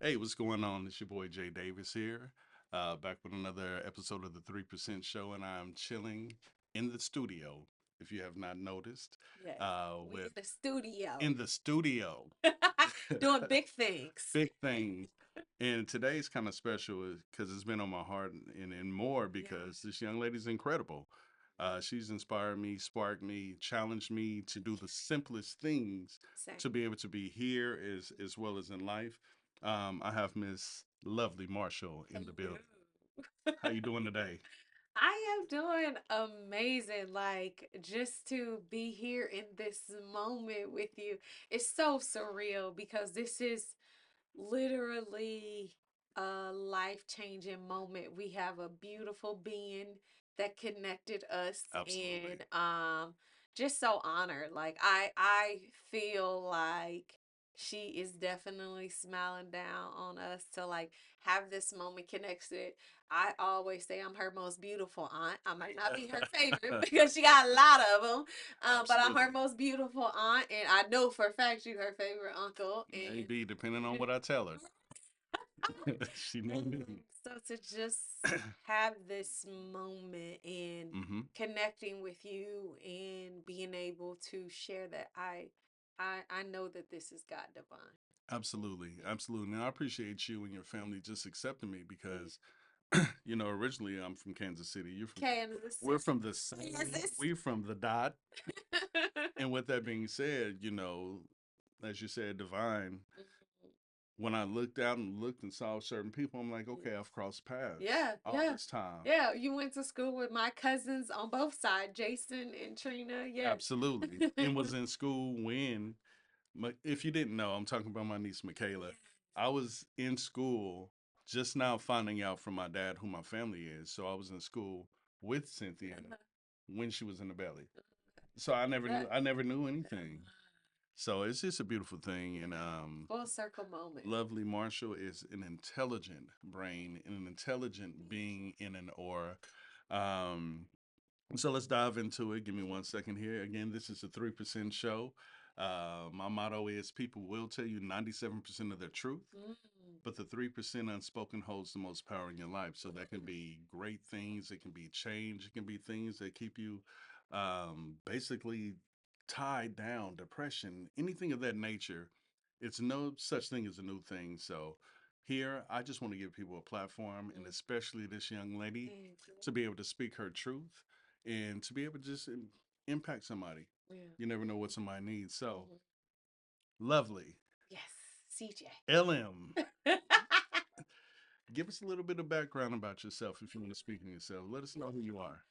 Hey, what's going on? It's your boy Jay Davis here, back with another episode of the 3% Show, and I'm chilling in the studio. If you have not noticed, Yes, we in with the studio in the studio, doing big things. big things. And today's kind of special because it's been on my heart and more Yeah, because this young lady's incredible. She's inspired me, sparked me, challenged me to do the simplest things same. to be able to be here as well as in life. I have Miss Lovely Marshall in the building. How you doing today? I am doing amazing. Like, just to be here in this moment with you, it's so surreal because this is literally a life-changing moment. We have a beautiful being that connected us, Absolutely. and just so honored. Like, I feel like she is definitely smiling down on us to like have this moment connected. I always say I'm her most beautiful aunt. I might not be her favorite because she got a lot of them, but I'm her Absolutely. most beautiful aunt, and I know for a fact you her favorite uncle. And Maybe depending on what I tell her. She know me. so to just have this moment and Hmm. connecting with you and being able to share that I know that this is God divine. Absolutely, absolutely. And I appreciate you and your family just accepting me Yeah. because, originally I'm from Kansas City. You're from, Kansas we're City. from the same, Kansas. we're from the dot. And with that being said, as you said, divine. When I looked out and looked and saw certain people, I'm like, okay, I've crossed paths Yeah, all yeah. this time. Yeah, you went to school with my cousins on both sides, Jason and Trina. Yes. Absolutely. And was in school when, if you didn't know, I'm talking about my niece Michaela. I was in school just now finding out from my dad who my family is. So I was in school with Cynthia when she was in the belly. So That I never knew anything. So it's just a beautiful thing. And full circle moment. Lovely Marshall is an intelligent brain and an intelligent being in an aura. Um, so let's dive into it. Give me 1 second here. Again, this is a 3% show. My motto is people will tell you 97% of their truth, Mm. but the 3% unspoken holds the most power in your life. So that can be great things, it can be change, it can be things that keep you basically tied down, depression, anything of that nature. It's no such thing as a new thing. So here, I just want to give people a platform, and Mm. especially this young lady, Thank you. to be able to speak her truth and to be able to just impact somebody. Yeah. You never know what somebody needs. So, Mhm. lovely. Yes, CJ. LM, give us a little bit of background about yourself if you want to speak on yourself. Let us know who you are.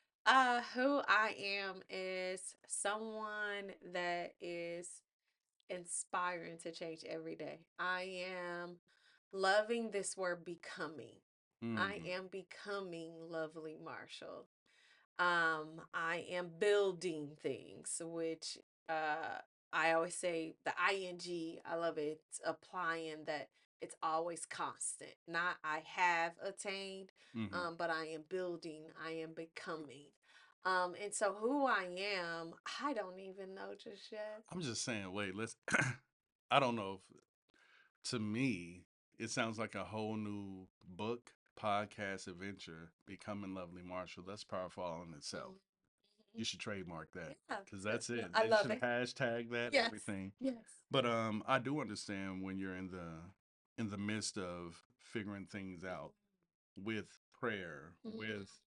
Who I am is someone that is inspiring to change every day. I am loving this word becoming. I Mm, am becoming Lovely Marshall. I am building things, which I always say the ing. I love it. It's applying that it's always constant. Not I have attained, hmm. but I am building. I am becoming. And so who I am, I don't even know just yet. I'm just saying, wait, let's. I don't know if to me, it sounds like a whole new book, podcast, adventure, Becoming Lovely Marshall. That's powerful all in itself. Mhm. You should trademark that Yeah, because that's it. I They love should it. hashtag that Yes, everything. yes. But I do understand when you're in the midst of figuring things out with prayer, Mhm. with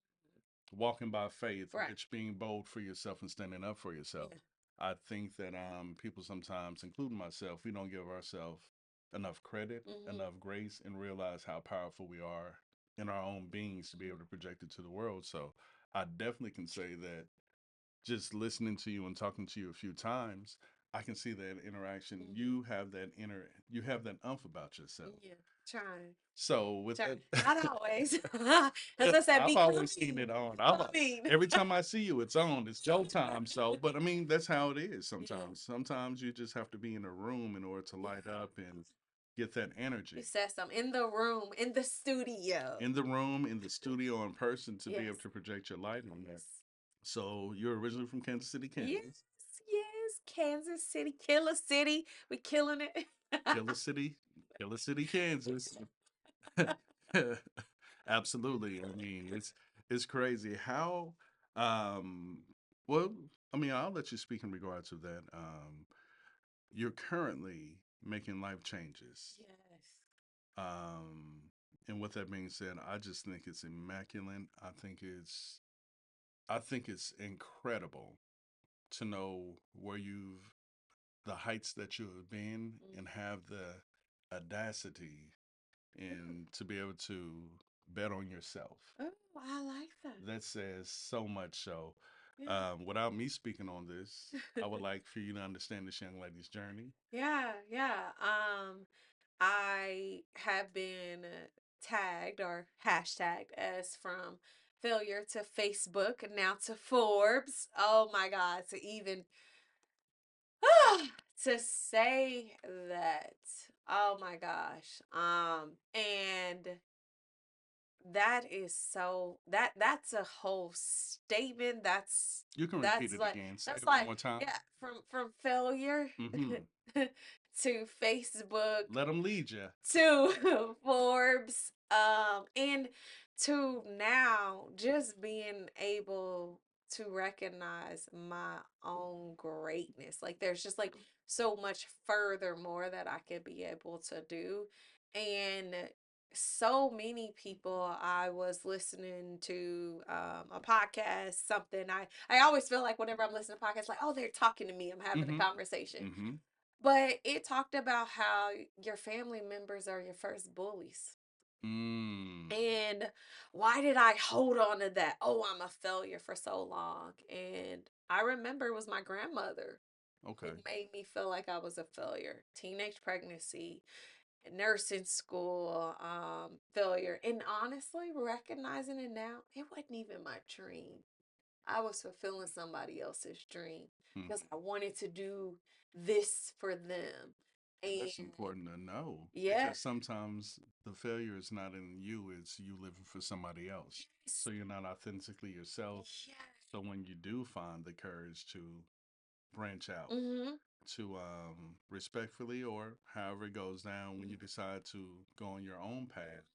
walking by faith, Right. which being bold for yourself and standing up for yourself. Yeah. I think that people sometimes, including myself, we don't give ourselves enough credit, Hmm. enough grace, and realize how powerful we are in our own beings to be able to project it to the world. So I definitely can say that just listening to you and talking to you a few times, I can see that interaction. Hmm. You have that umph about yourself. Yeah. Trying. So with Trying. that, Not always. As I said, I've always seen becoming. it on. Becoming. Every time I see you, it's on. It's Joe time. So, but I mean, that's how it is Yeah. sometimes. Sometimes you just have to be in a room in order to Yeah. light up and get that You energy. said something in the room, in the studio. In the room, in the studio, in person to be able Yes. to project your light on that. Yes. So you're originally from Kansas City, Yes. Kansas. Yes. Kansas City, Killer City. We killing it. Killer City. Killer City, Kansas. Absolutely. I mean, it's crazy how um well, I mean, I'll let you speak in regards to that. You're currently making life changes. Yes. Um and with that being said, I just think it's immaculate. I think it's incredible to know where you've the heights that you have been and Mm. have the audacity and to be able to bet on yourself. Oh, I like that. That says so much. So, Yeah. without me speaking on this, I would like for you to understand this young lady's journey. Yeah, yeah. I have been tagged or hashtagged as from failure to Facebook, now to Forbes. Oh my God, to even to say that. Oh my gosh. And that is so that's a whole statement. You can repeat That's it like again. Say that's it one like more time. yeah, from failure Mm-hmm. to Facebook Let them lead you. to Forbes, and to now just being able to recognize my own greatness. Like there's just like so much further more that I could be able to do. And so many people I was listening to a podcast, something I always feel like whenever I'm listening to podcasts, like, oh, they're talking to me, I'm having a Mm-hmm. conversation. Mm-hmm. But it talked about how your family members are your first bullies. Mm. And why did I hold on to that? Oh, I'm a failure for so long. And I remember it was my grandmother who Okay. made me feel like I was a failure. Teenage pregnancy, nursing school, failure. And honestly, recognizing it now, it wasn't even my dream. I was fulfilling somebody else's dream because Mm. I wanted to do this for them. That's And important to know yeah, because sometimes the failure is not in you, it's you living for somebody else. yes, So you're not authentically yourself. yes. So when you do find the courage to branch out, Mm-hmm. to respectfully or however it goes down, when you decide to go on your own path,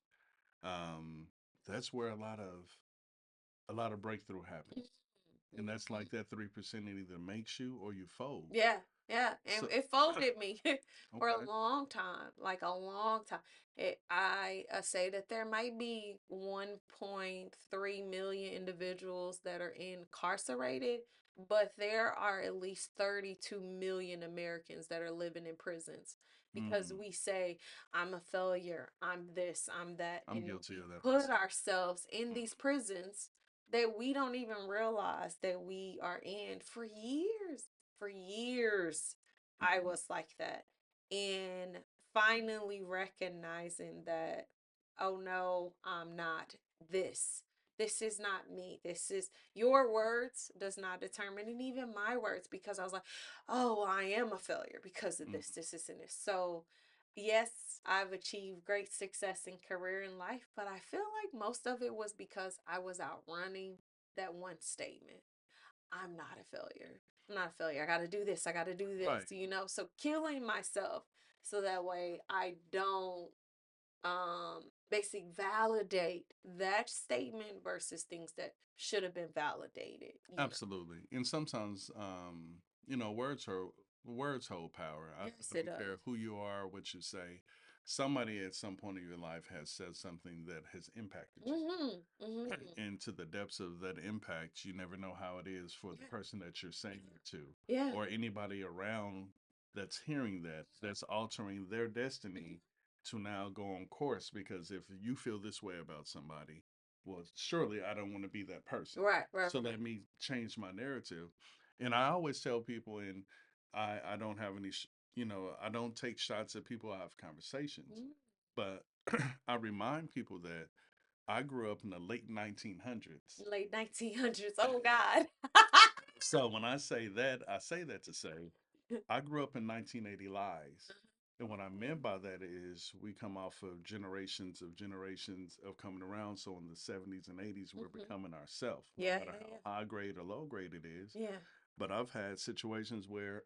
um, that's where a lot of breakthrough happens. And that's Mm-hmm. like that 3% it either makes you or you fold. Yeah, yeah, and So it folded me for a okay. long time, like a long time. I say that there might be 1.3 million individuals that are incarcerated, but there are at least 32 million Americans that are living in prisons because Mm, we say, I'm a failure, I'm this, I'm that, I'm and guilty we of that put myself. ourselves in these prisons that we don't even realize that we are in for years. For years, I Mm-hmm. was like that. And finally recognizing that, oh no, I'm not this. This is not me. This is your words does not determine, and even my words, because I was like, oh, I am a failure because of Mm-hmm. this, and this. So, yes, I've achieved great success in career and life, but I feel like most of it was because I was outrunning that one statement. I'm not a failure. I'm not a failure. I got to do this. I got to do Right. this. So killing myself so that way I don't basically validate that statement versus things that should have been validated. Absolutely. And sometimes, words hold power. I Yes, it don't care does. who you are, what you say. Somebody at some point in your life has said something that has impacted you. Mhm. Mhm. And to the depths of that impact, you never know how it is for the Yeah. person that you're saying it to, Yeah. or anybody around that's hearing that, that's altering their destiny to now go on course. Because if you feel this way about somebody, well, surely I don't want to be that person. Right, right, So right. let me change my narrative. And I always tell people, and I don't have any, I don't take shots at people. I have conversations, Mhm. but I remind people that I grew up in the late 1900s. Late 1900s. Oh God. So when I say that to say I grew up in 1980 lies. And what I meant by that is we come off of generations of coming around. So in the 70s and 80s, we're Mhm. becoming ourselves, no Yeah, matter yeah, how yeah. high grade or low grade it is. Yeah. But I've had situations where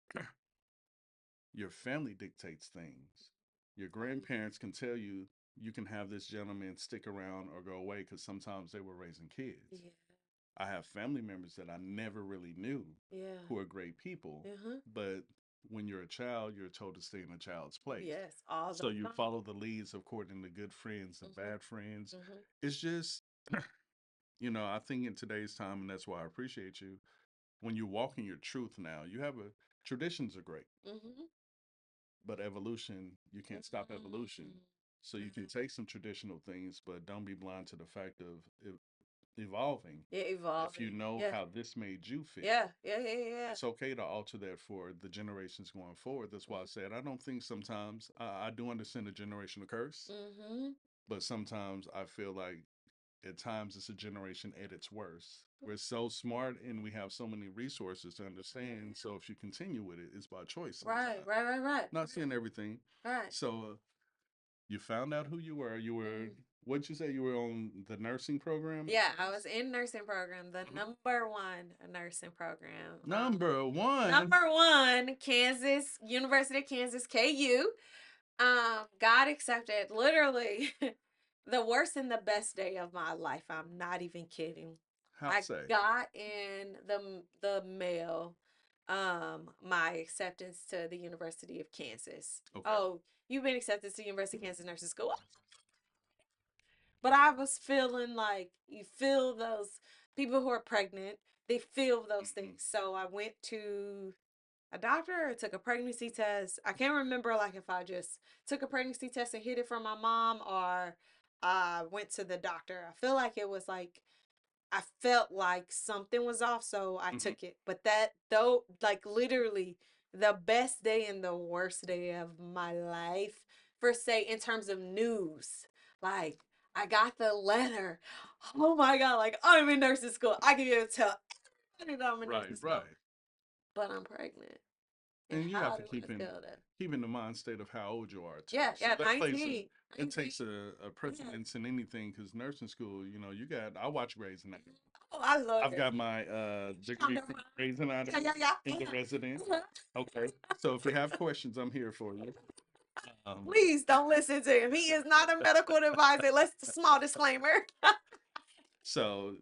your family dictates things. Your grandparents can tell you you can have this gentleman stick around or go away because sometimes they were raising kids. Yeah. I have family members that I never really knew Yeah. who are great people, Uh-huh. but when you're a child, you're told to stay in a child's place. Yes, all the So you time. follow the leads according to good friends and Mhm. bad friends. Mhm. It's just, I think in today's time, and that's why I appreciate you, when you walk in your truth now, you have a traditions are great, Mhm. but evolution, you can't stop evolution. Mm. So you can Mhm. take some traditional things, but don't be blind to the fact of evolving. Yeah, If you evolving. know Yeah. how this made you feel, Yeah. Yeah. Yeah. Yeah. it's okay to alter that for the generations going forward. That's why I said I don't think sometimes I do understand the generational curse, Mhm. but sometimes I feel like at times it's a generation at its worst. We're so smart and we have so many resources to understand. So if you continue with it, it's by choice Right. sometimes. Right. Right. Right. Not saying everything. Right. So you found out who you were. You were, Mm. what'd you say? You were on the nursing program? Yeah, I was in nursing program, the number one nursing program. Number one. Number one, Kansas, University of Kansas, KU. God accepted literally the worst and the best day of my life. I'm not even kidding. How I say? got in the mail my acceptance to the University of Kansas. Okay. Oh, you've been accepted to University of Kansas Nursing School. But I was feeling like you feel those people who are pregnant, they feel those Hmm. things. So I went to a doctor or took a pregnancy test. I can't remember like if I just took a pregnancy test and hid it from my mom or I went to the doctor. I feel like it was like I felt like something was off, so I Hmm. took it. But that though, like literally the best day and the worst day of my life, for say in terms of news. Like I got the letter. Oh my god! Like I'm in nursing school. I can be able to tell everybody that I'm in Right, nursing school, right. but I'm pregnant. And And you have how to do I feel that? keep in the mind state of how old you are too. Yeah, So yeah, that plays 19. it 19. takes a Yeah. precedence in anything because nursing school, you got I watch Grey's Anatomy. Oh, I love I've it. got my degree from Grey's Yeah, Anatomy yeah, yeah. in the resident. Okay. So if you have questions, I'm here for you. Um, Please don't listen to him. He is not a medical advisor. Let's small disclaimer. so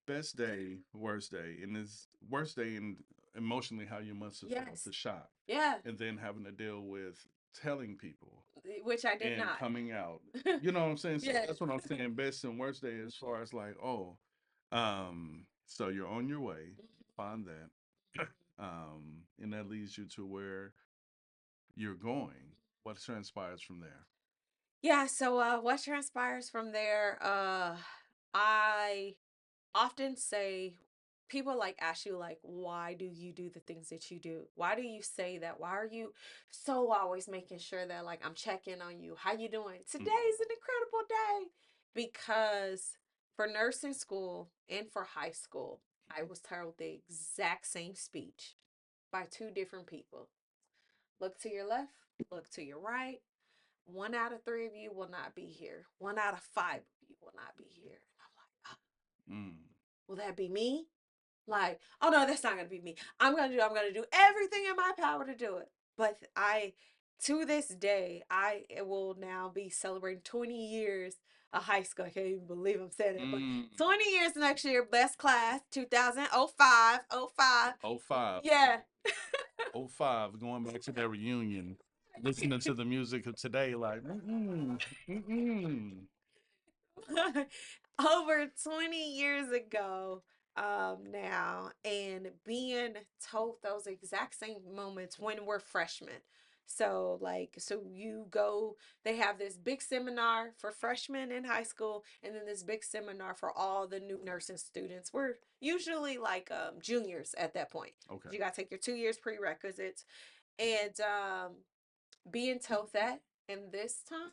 best day, worst day, and this worst day and emotionally how you must have felt Yes. the shock, Yeah. and then having to deal with telling people Which I did and not. coming out. You know what I'm saying? So Yes. that's what I'm saying. Best and worst day as far as like, oh, so you're on your way, find that. And that leads you to where you're going. What transpires from there? Yeah, so what transpires from there? I often say people like ask you like why do you do the things that you do? Why do you say that? Why are you so always making sure that like I'm checking on you? How you doing? Mm, Today's an incredible day because for nursing school and for high school, I was told the exact same speech by two different people. Look to your left, look to your right. One out of three of you will not be here. One out of five of you will not be here. And I'm like, "Ah, mm, will that be me? Like, oh no, that's not gonna be me. I'm gonna do everything in my power to do it. But I to this day, I will now be celebrating 20 years of high school. I can't even believe I'm saying that, but mm. 20 years next year, best class, 2005, 05. Oh five, Yeah. oh five, going back to that reunion, listening to the music of today, like, mm-mm, mm-mm. Over 20 years ago now, and being told those exact same moments when we're freshmen. So like so you go, they have this big seminar for freshmen in high school and then this big seminar for all the new nursing students. We're usually like juniors at that point. Okay. You got to take your 2 years prerequisites and being told that, and this time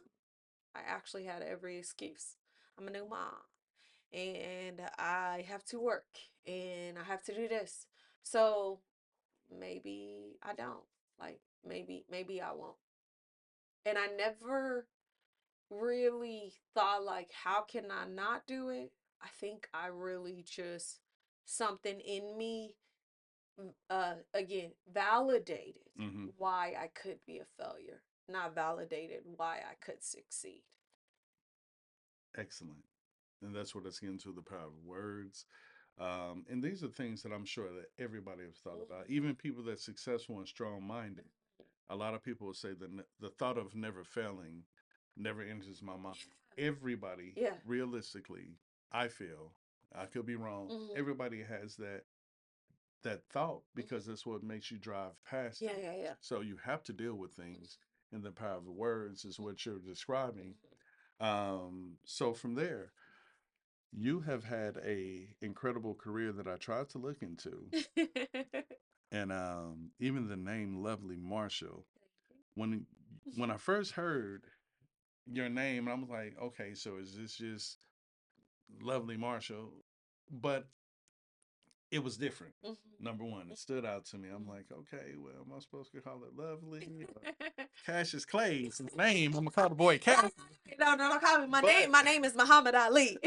I actually had every excuse. I'm a new mom and I have to work and I have to do this. So maybe I don't. Like maybe I won't. And I never really thought like how can I not do it? I think I really just something in me again validated Mm-hmm. why I could be a failure. not validated why I could succeed. Excellent. And that's what it's getting to, the power of words. And these are things that I'm sure that everybody has thought about. Mhm. Even people that's successful and strong minded. A lot of people will say that the thought of never failing never enters my mind. Everybody, Yeah. realistically, I feel, I could be wrong. Hmm. Everybody has that thought because Hmm. that's what makes you drive past Yeah, things. yeah, yeah. So you have to deal with things, and the power of the words is what you're describing. Mhm. So from there, you have had a incredible career that I tried to look into, and even the name Lovely Marshall. When when I first heard your name, I was like, okay, so is this just Lovely Marshall? But it was different. Mhm. Number one, it stood out to me. I'm Mhm. like, okay, well, am I supposed to call it Lovely? Cassius Clay is his name. I'm gonna call the boy Cassius. No, no, don't call me. My But name. My name is Muhammad Ali.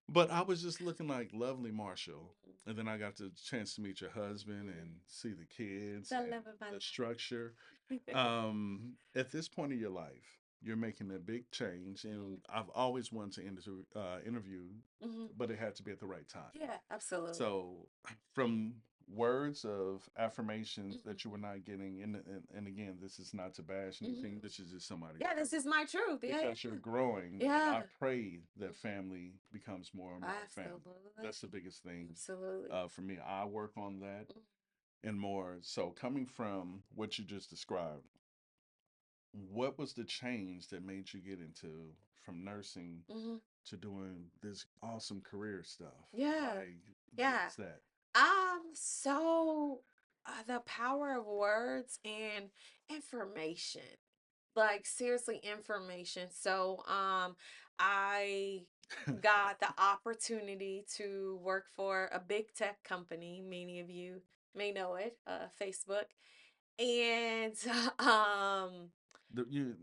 but I was just looking like Lovely Marshall. And then I got the chance to meet your husband and see the kids The and love of my the life. structure. At this point in your life, you're making a big change, and I've always wanted to interview, Mhm. but it had to be at the right time. Yeah, absolutely. So, from words of affirmations Mhm. that you were not getting, and again, this is not to bash Mhm. anything. This is just somebody's Yeah, this truth is my truth. Yeah, because you're growing, and yeah. I pray that family becomes more and Yeah. more family. Absolutely. That's the biggest thing Absolutely. for me. I work on that Mhm. and more. So, coming from what you just described, what was the change that made you get into from nursing Mhm. to doing this awesome career stuff? Yeah. Like, Yeah. what's that? So the power of words and information. Like seriously information. So I got the opportunity to work for a big tech company. Many of you may know it, Facebook. And um You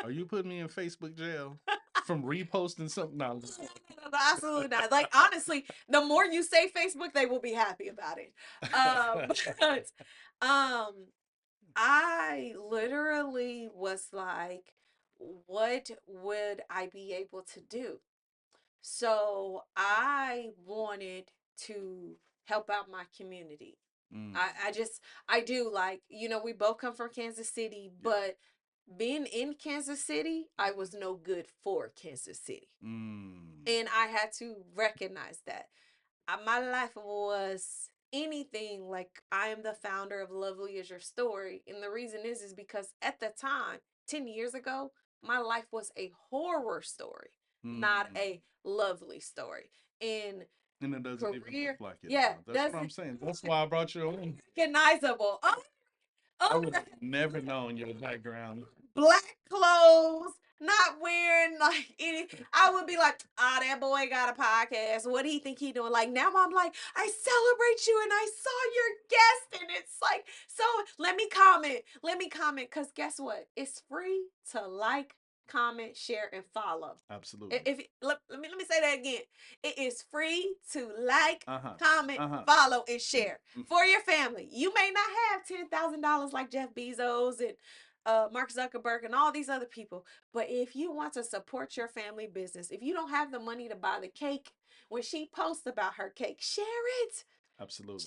are you putting me in Facebook jail from reposting something? No. absolutely not. Like honestly, the more you say Facebook, they will be happy about it. But um I literally was like, what would I be able to do? So I wanted to help out my community. Mm, I just, I do like, we both come from Kansas City, yeah. but being in Kansas City, I was no good for Kansas City. Mm, And I had to recognize that my life was anything like I am the founder of Lovely is Your Story. And the reason is because at the time, 10 years ago, my life was a horror story, not mm. a lovely story. In And it doesn't even look career, like it yeah, now. That's what I'm doesn't saying. That's why I brought you on. recognizable. I Oh, would have never known your background. black clothes, not wearing like any. I would be like, ah, that boy got a podcast. What do you think he doing? Like now I'm like, I celebrate you and I saw your guest. And it's like, so let me comment. Let me comment. Cause guess what? It's free to like, comment, share, and follow. Absolutely. If let me say that again. It is free to like, Uh huh. comment, Uh huh. follow, and share for your family. You may not have $10,000 like Jeff Bezos and Mark Zuckerberg and all these other people, but if you want to support your family business, if you don't have the money to buy the cake, when she posts about her cake, share it. Absolutely.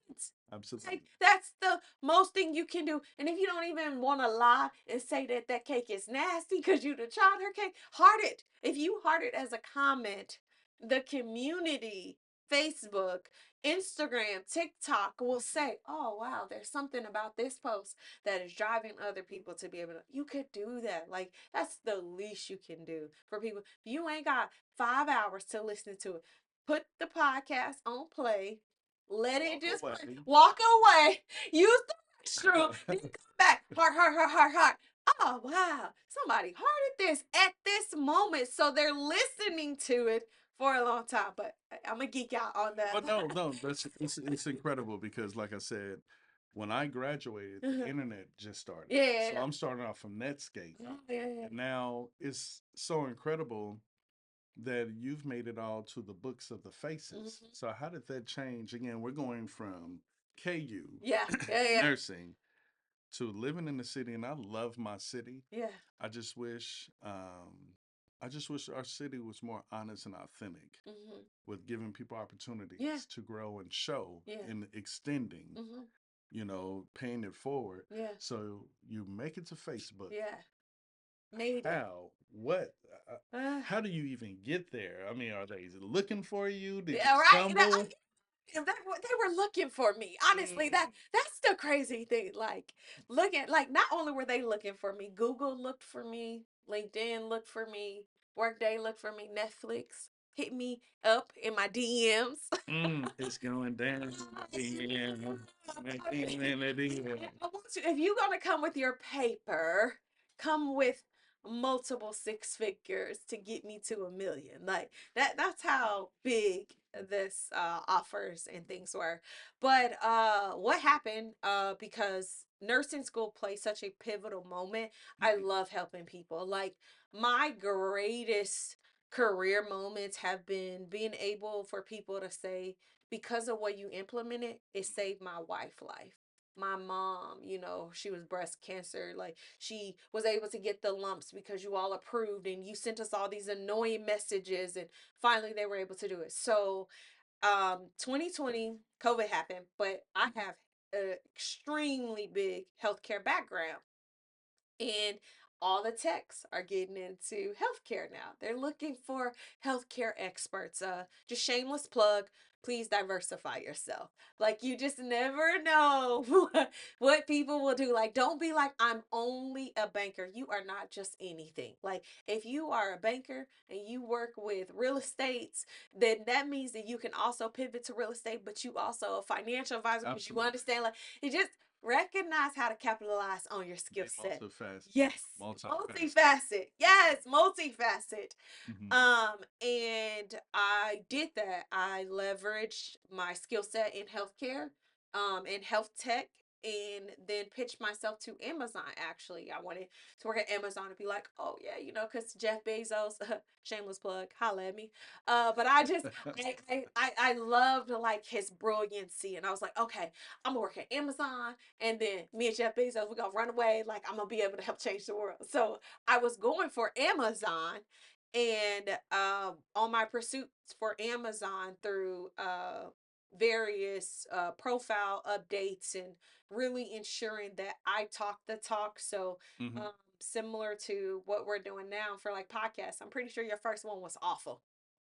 Like Absolutely. that's the most thing you can do. And if you don't even want to lie and say that that cake is nasty because you done tried her cake, heart it. If you heart it as a comment, the community, Facebook, Instagram, TikTok will say, "Oh wow, there's something about this post that is driving other people to be able to." You could do that. Like that's the least you can do for people. If you ain't got 5 hours to listen to it, put the podcast on play, let it Walk just away. walk away. Use the restroom. Then come back. Heart, heart, heart, heart, heart. Oh wow. Somebody hearted this at this moment. So they're listening to it for a long time. But I'm gonna geek out on that. But no, no, that's it's incredible because, like I said, when I graduated, the internet just started. So Yeah. I'm starting off from Netscape, Yeah, yeah, yeah. and now it's so incredible that you've made it all to the books of the faces. Mhm. So how did that change? Again, we're going from KU Yeah, yeah, yeah. nursing to living in the city, and I love my city. Yeah. I just wish, I just wish our city was more honest and authentic Mhm. with giving people Yeah. opportunities to grow and show Yeah. and extending, Mhm. paying it forward. Yeah. So you make it to Facebook. Yeah. Made it. How? What? Uh, Uh, how do you even get there? I mean, are they looking for you? Did you yeah, right. stumble? They were looking for me. Honestly, Mm, that's the crazy thing. Like looking, like not only were they looking for me, Google looked for me, LinkedIn looked for me, Workday looked for me, Netflix hit me up in my DMs. it's going down. Yeah, I want you, if you're gonna come with your paper, come with multiple six figures to get me to 1 million. Like that's how big this offers and things were. But what happened, because nursing school plays such a pivotal moment, I love helping people. Like my greatest career moments have been being able for people to say, because of what you implemented, it saved my wife life. My mom, she was breast cancer. Like she was able to get the lumps because you all approved and you sent us all these annoying messages, and finally they were able to do it. So 2020 COVID happened, but I have an extremely big healthcare background, and all the techs are getting into healthcare now. They're looking for healthcare experts. Just shameless plug. Please diversify yourself. Like you just never know what people will do. Like don't be like I'm only a banker. You are not just anything. Like if you are a banker and you work with real estates, then that means that you can also pivot to real estate, but you also a financial advisor because you absolutely. understand, like it just recognize how to capitalize on your skill Be set. multifaceted. Yes, Multifaceted. multifaceted. Yes, multifaceted. Hmm. And I did that. I leveraged my skill set in healthcare, in health tech, and then pitched myself to Amazon. Actually, I wanted to work at Amazon and be like, oh yeah, because Jeff Bezos, shameless plug, holla at me. But I just, I loved like his brilliancy, and I was like, okay, I'm gonna work at Amazon, and then me and Jeff Bezos, we're gonna run away. Like I'm gonna be able to help change the world. So I was going for Amazon, and on my pursuits for Amazon through various profile updates and really ensuring that I talk the talk. So Hmm. similar to what we're doing now for like podcasts, I'm pretty sure your first one was awful.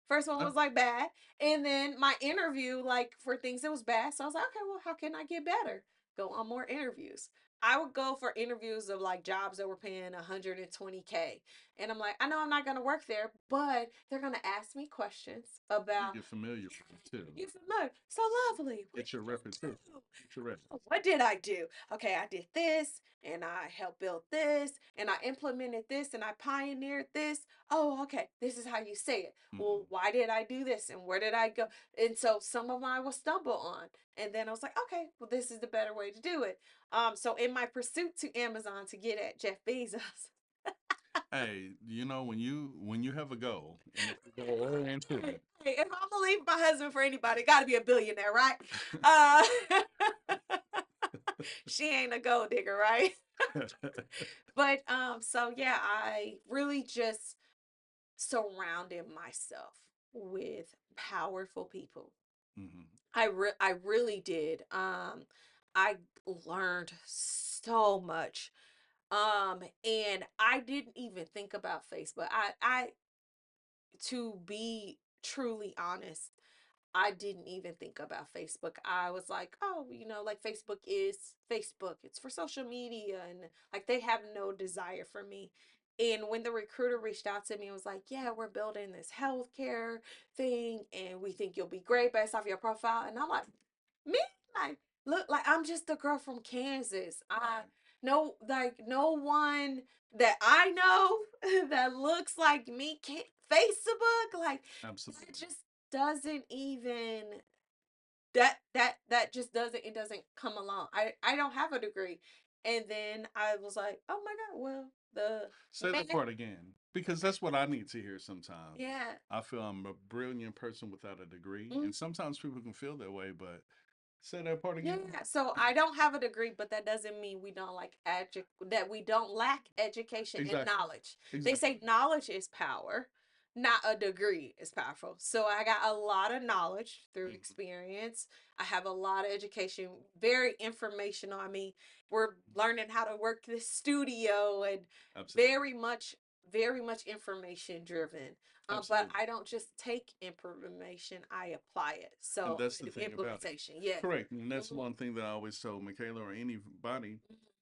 First one was like bad. And then my interview, like for things that was bad. So I was like, okay, well, how can I get better? Go on more interviews. I would go for interviews of like jobs that were paying 120K. And I'm like, I know I'm not going to work there, but they're going to ask me questions You about, get familiar with it too. you familiar? So lovely. What Get your did you repetition. do? Get your rep. What did I do? Okay, I did this and I helped build this and I implemented this and I pioneered this. Oh, okay, this is how you say it. Hmm. Well, why did I do this and where did I go? And so some of them I will stumble on. And then I was like, okay, well, this is the better way to do it. So in my pursuit to Amazon to get at Jeff Bezos, Hey, when you have a goal, and if you go all into hey, it, if I'm gonna leave my husband for anybody, it gotta be a billionaire, right? Uh she ain't a gold digger, right? But so yeah, I really just surrounded myself with powerful people. hmm I really did. I learned so much. And I didn't even think about Facebook. I to be truly honest, I didn't even think about Facebook. I was like, oh, like Facebook is Facebook. It's for social media. And like they have no desire for me. And when the recruiter reached out to me and was like, yeah, we're building this healthcare thing and we think you'll be great based off your profile. And I'm like, me? Like, look, like I'm just a girl from Kansas. I right, no like no one that I know that looks like me can't Facebook. Like that absolutely. just doesn't even that just doesn't it doesn't come along. I don't have a degree. And then I was like, oh my God, well the Say man, that part again, because that's what I need to hear sometimes. yeah. I feel I'm a brilliant person without a degree, Mm, and sometimes people can feel that way, but Say that part Yeah, again. so I don't have a degree, but that doesn't mean we don't that we don't lack education and Exactly. knowledge. They Exactly. say knowledge is power, not a degree is powerful. So I got a lot of knowledge through Hmm. experience. I have a lot of education, very informational. I mean, we're learning how to work this studio and Absolutely. very much, very much information driven. But Absolutely. I don't just take information, I apply it. And So that's the thing about it. implementation, yeah. Correct. And that's Mhm. one thing that I always tell Michaela or anybody: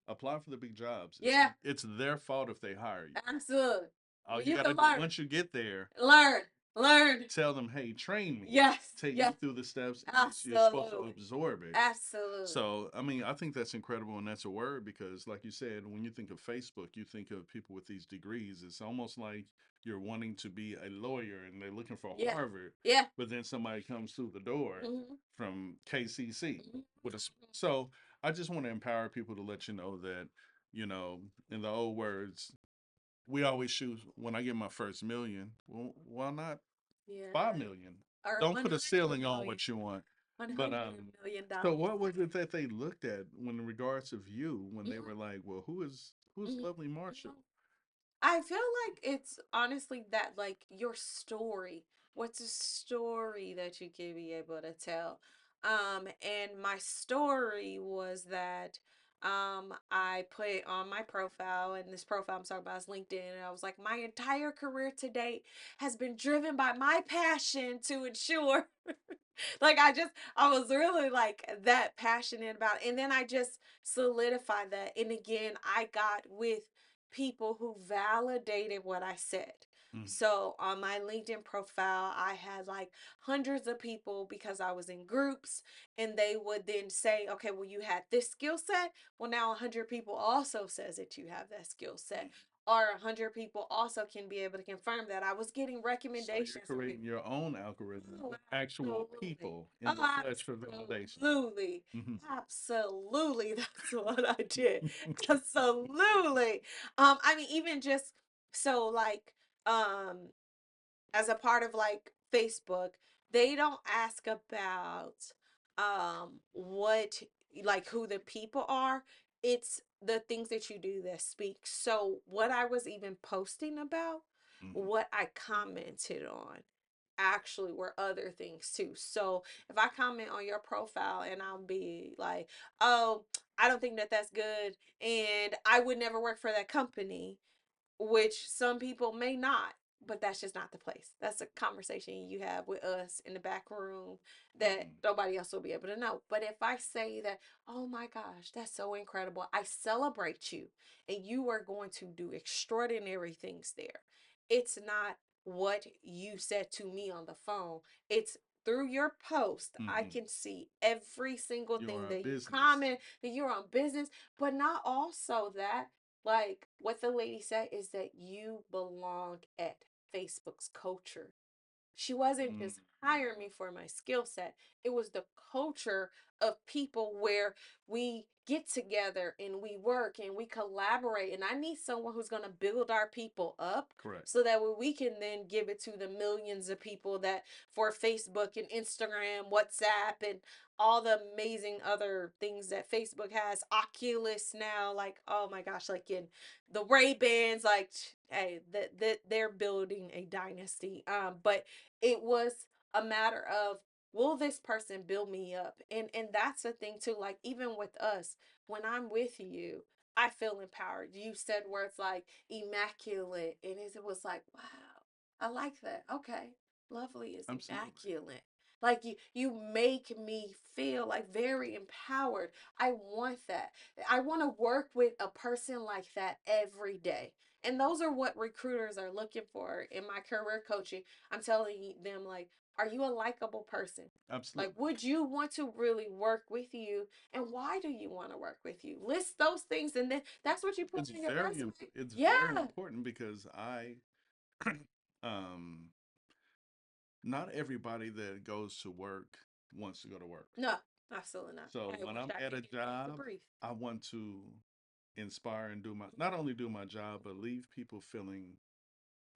apply for the big jobs. Yeah, It's their fault if they hire you. absolutely. All Well, you you got to can do learn, once you get there, learn, learn. tell them, hey, train me, Yes, take yes, me through the steps, and you're supposed to absolutely, absorb it. absolutely. So, I mean, I think that's incredible, and that's a word because, like you said, when you think of Facebook, you think of people with these degrees. It's almost like you're wanting to be a lawyer and they're looking for Yeah, Harvard, yeah. but then somebody comes through the door Hmm. from KCC Hmm. with a. So, I just want to empower people to let you know that, you know, in the old words, we always shoot when I get my first million. Well, why not Yeah, 5 million? or Don't put a 100 ceiling on million, what you want. one But hundred million so dollars. what was it that they looked at when in regards of you when they were Mm-hmm. like, well, who's lovely Marshall? I feel like it's honestly that like your story. What's a story that you can be able to tell? And my story was that I put it on my profile, and this profile I'm talking about is LinkedIn, and I was like, my entire career to date has been driven by my passion to ensure like I was really like that passionate about it. And then I just solidified that. And again, I got with people who validated what I said. Mm-hmm. So on my LinkedIn profile, I had like hundreds of people because I was in groups, and they would then say, okay, well, you had this skill set. Well, now 100 people also says that you have that skill set. Or 100 people also can be able to confirm that. I was getting So you're recommendations from creating people. your own algorithm Oh, with actual absolutely. people in the Oh, flesh for validation. absolutely. Mm-hmm. Absolutely. That's what I did. Absolutely. I mean, even just so like, um, as a part of like Facebook, they don't ask about what like who the people are. It's the things that you do that speak. So what I was even posting about, Mm-hmm. what I commented on actually were other things too. So if I comment on your profile and I'll be like, "Oh, I don't think that that's good and I would never work for that company," which some people may not, but that's just not the place. That's a conversation you have with us in the back room that Mm-hmm. nobody else will be able to know. But if I say that, oh my gosh, that's so incredible, I celebrate you and you are going to do extraordinary things there. It's not what you said to me on the phone, it's through your post, I Mm-hmm. can see every single You thing are a that you business. comment, that you're on business, but not also that like what the lady said is that you belong at Facebook's culture. She wasn't Mm-hmm. just hiring me for my skill set. It was the culture of people where we get together and we work and we collaborate. And I need someone who's going to build our people up Correct. so that we can then give it to the millions of people that for Facebook and Instagram, WhatsApp, and all the amazing other things that Facebook has. Oculus now, like, oh my gosh, like in the Ray-Bans, like, hey, that they're building a dynasty. But it was a matter of will this person build me up? And that's the thing too. Like even with us, when I'm with you, I feel empowered. You said words like immaculate, and it was like, wow, I like that. Okay, lovely is Absolutely. immaculate. Like you make me feel like very empowered. I want that. I want to work with a person like that every day. And those are what recruiters are looking for in my career coaching. I'm telling them like, are you a likable person? Like, Absolutely. would you want to really work with you? And why do you want to work with you? List those things, and then that's what you put on your resume. It's very Yeah. important because I um not everybody that goes to work wants to go to work. No, absolutely not. So I when wish I'm I at a could get paid to job, breathe. I want to inspire and do my not only do my job but leave people feeling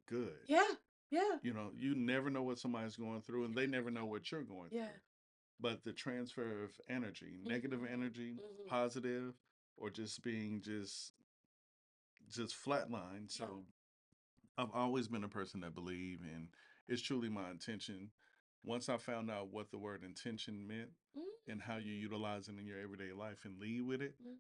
good. Yeah. Yeah. You know, you never know what somebody's going through and they never know what you're going Yeah. through. but the transfer of energy, negative energy, Mhm. positive, or just being just flatline. Yeah. So I've always been a person that believe, and it's truly my intention. Once I found out what the word intention meant and how you utilize it in your everyday life and lead with it, Mhm.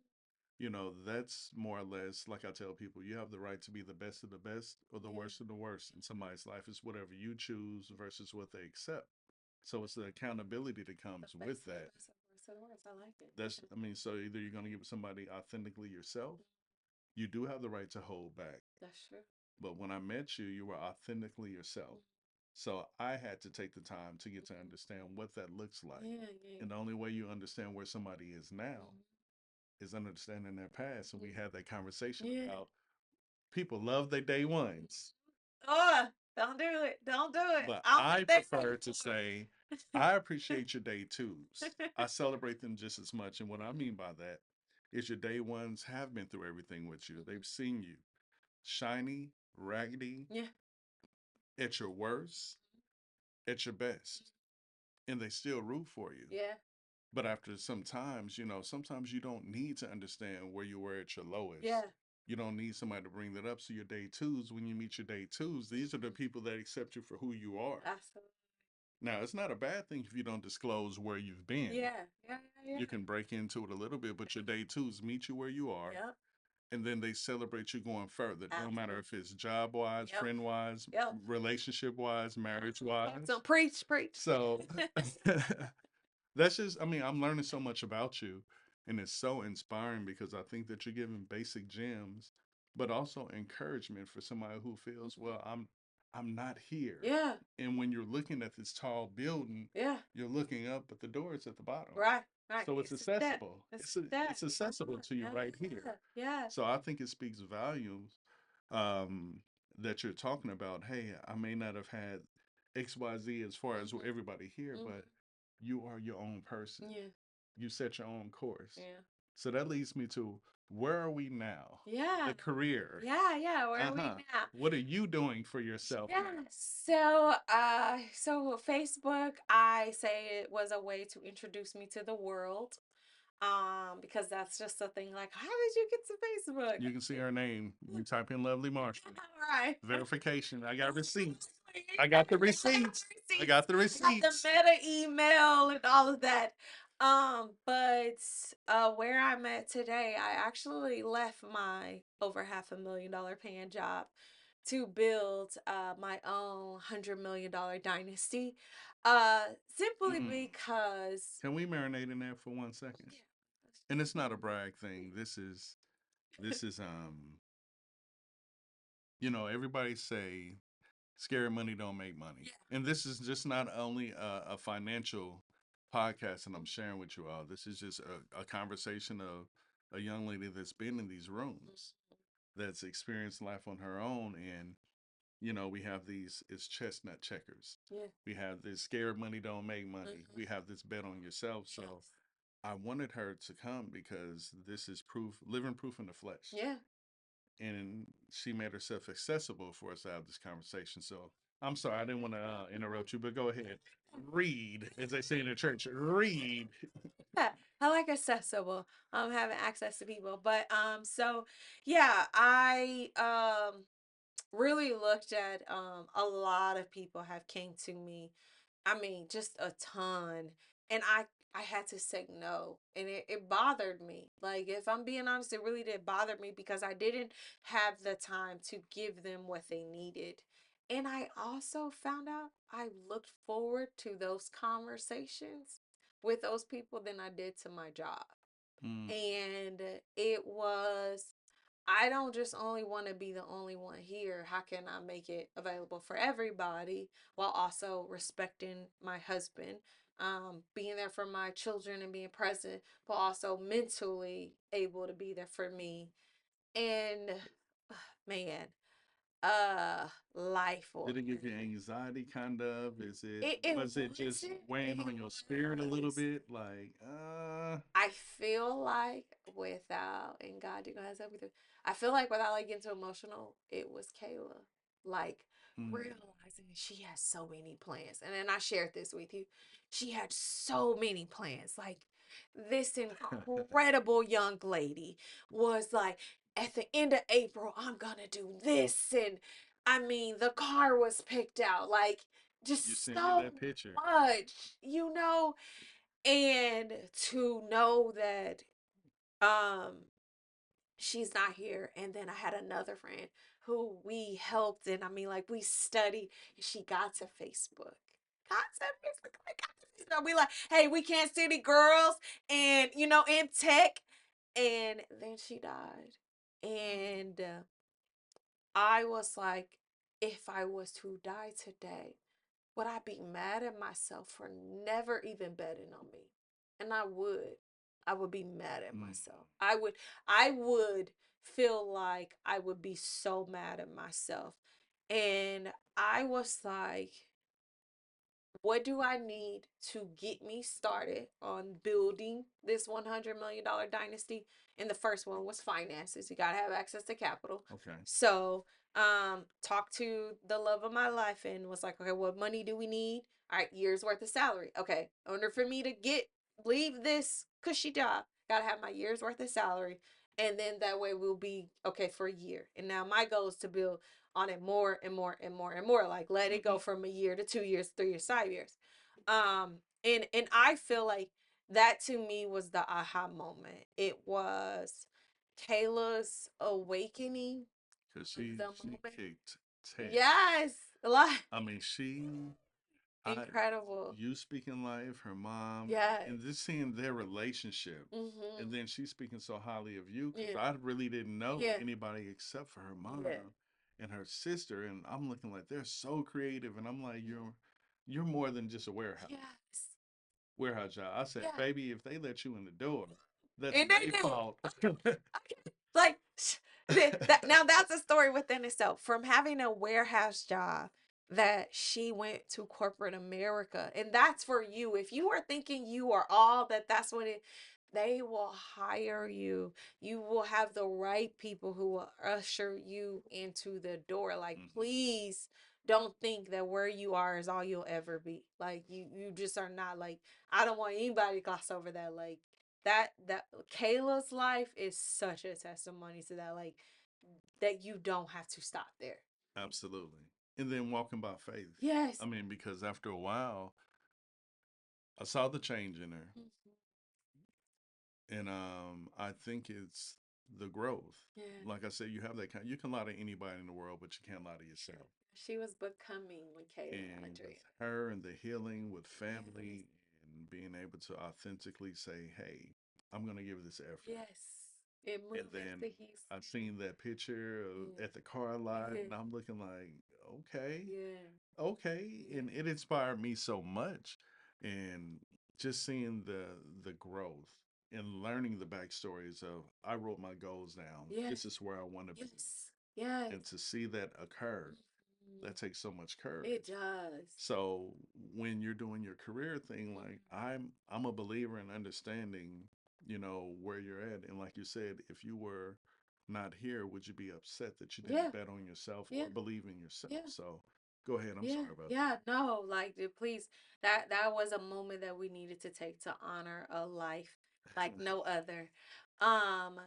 that's more or less like I tell people, you have the right to be the best of the best or the Yeah. worst of the worst in somebody's life. It's whatever you choose versus what they accept. So it's the accountability that The comes with best of the that. best of the worst of the worst. I like it. That's, I mean, so either you're going to give somebody authentically yourself, you do have the right to hold back. That's true. But when I met you, you were authentically yourself. So I had to take the time to get to understand what that looks like. Yeah, yeah. And the only way you understand where somebody is now Mhm. is understanding their past. And we had that conversation Yeah. about people love their day ones. Oh, don't do it. Don't do it. But I don't I think they ready prefer to for say, I appreciate your day twos. I celebrate them just as much. And what I mean by that is your day ones have been through everything with you. They've seen you shiny, raggedy, Yeah. at your worst, at your best, and they still root for you. Yeah. But after sometimes you don't need to understand where you were at your lowest. Yeah. You don't need somebody to bring that up. So your day twos, when you meet your day twos, these are the people that accept you for who you are. Absolutely. Now, it's not a bad thing if you don't disclose where you've been. Yeah. Yeah. Yeah. You can break into it a little bit, but your day twos meet you where you are, Yep. and then they celebrate you going further. No matter Absolutely. if it's job wise, Yep. friend wise, Yep. relationship wise, marriage Talk wise. some preach, preach. So that's just, I mean, I'm learning so much about you, and it's so inspiring because I think that you're giving basic gems, but also encouragement for somebody who feels, well, I'm not here. Yeah. And when you're looking at this tall building, Yeah. you're looking up, but the door is at the bottom. Right. Right. So it's It's a step. accessible. It's a It's step. accessible to you Yeah. right here. Yeah. So I think it speaks volumes um, that you're talking about. Hey, I may not have had XYZ as far as Mhm. everybody here, Mhm. but you are your own person. Yeah. You set your own course. Yeah. So that leads me to, where are we now? Yeah. The career. Yeah. Yeah. Where Uh are we huh. now? What are you doing for yourself Yeah. now? So Facebook, I say it was a way to introduce me to the world. Because that's just a thing like, how did you get to Facebook? You can see her name. You type in Lovely Marshall. Right. Verification. I got receipts. I got the I receipts. I receipts. got the I got the receipts. meta email and all of that. But where I'm at today, I actually left my over $500,000 paying job to build my own $100 million dynasty. Simply Mm-mm. because Can we marinate in there for 1 second? yeah, And it's not a brag thing. This is everybody say scary money don't make money. yeah. And this is just not only a financial podcast and I'm sharing with you all. This is just a conversation of a young lady that's been in these rooms, that's experienced life on her own. And, we have these, it's chestnut checkers. Yeah. We have this scared money don't make money. Mhm. We have this bet on yourself. So Yes. I wanted her to come because this is proof, living proof in the flesh. Yeah. And she made herself accessible for us to have this conversation. So I'm sorry, I didn't want to interrupt you, but go ahead. Read, as they say in the church, read. Yeah, I like accessible. Having access to people. But so yeah, I really looked at a lot of people have came to me. I mean, just a ton. And I had to say no. And it bothered me. Like if I'm being honest, it really did bother me because I didn't have the time to give them what they needed. And I also found out I looked forward to those conversations with those people than I did to my job. Mm. And it was, I don't just only want to be the only one here. How can I make it available for everybody while also respecting my husband, being there for my children and being present, but also mentally able to be there for me. And man, life Did it give ordered. you anxiety, kind of? It Was it just wasn't. weighing It on your spirit a little was. bit? Like, I feel like without, and God, you're gonna have to help me through. I feel like without like getting too emotional, it was Kayla. Like Mm. realizing she has so many plans. And then I shared this with you. She had so many plans. Like this incredible young lady was like, at the end of April, I'm gonna do this. And I mean, the car was picked out. Like You just sent me so that picture. much, and to know that um she's not here. And then I had another friend who we helped, and I mean, like, we studied, and she got to Facebook. Got to Facebook. Like, got to Facebook. We like, hey, we can't city girls, and in tech. And then she died. And I was like, if I was to die today, would I be mad at myself for never even betting on me? And I would. I would be mad at Mm. myself. I would feel like I would be so mad at myself. And I was like, what do I need to get me started on building this $100 million dynasty? And the first one was finances. You got to have access to capital. Okay. So, talked to the love of my life and was like, okay, what money do we need? All right, year's worth of salary. Okay, in order for me to leave this cushy job, got to have my year's worth of salary. And then that way we'll be okay for a year. And now my goal is to build on it more and more and more and more. Like let it go Hmm. from a year to 2 years, 3 years, 5 years. And I feel like that to me was the aha moment. It was Kayla's awakening, Cause the she moment. kicked tail. Yes, like I mean, I, incredible. you speaking life, her mom, Yes. and just seeing their relationship, and Mhm. then she's speaking so highly of you. Cause Yeah. I really didn't know Yeah. anybody except for her mom Yeah. and her sister, and I'm looking like they're so creative, and I'm like, you're more than just a Yes. warehouse job. I said, Yeah. baby, if they let you in the door, that's And they their did. fault. Okay. Like that now that's a story within itself. From having a warehouse job that she went to corporate America. And that's for you. If you are thinking you are all that, that's what it they will hire you. You will have the right people who will usher you into the door. Like Hmm. please don't think that where you are is all you'll ever be. Like you just are not. Like I don't want anybody to gloss over that. Like that Kayla's life is such a testimony to that, like that you don't have to stop there. Absolutely. And then walking by faith. Yes. I mean, because after a while, I saw the change in her, Mhm. and I think it's the growth. Yeah. Like I said, you have that kind. You can lie to anybody in the world, but you can't lie to yourself. She was becoming Michaela And with Andrea. her and the healing with Yes. family and being able to authentically say, "Hey, I'm gonna give this effort." Yes. It And moved then into Houston. I've seen that picture at the car lot, Yeah. and I'm looking like, okay, Yeah. okay, Yeah. and it inspired me so much, and just seeing the growth and learning the backstories of I wrote my goals down. Yes. This is where I want to be, Yes. Yes. and to see that occur, Mhm. that takes so much It courage. does. So when you're doing your career thing, Mhm. like I'm a believer in understanding, where you're at. And like you said, if you were not here, would you be upset that you didn't Yeah. bet on yourself Yeah. or believe in yourself? Yeah. So go ahead. I'm Yeah, sorry about yeah, no, like please, that was a moment that we needed to take to honor a life that. like no other.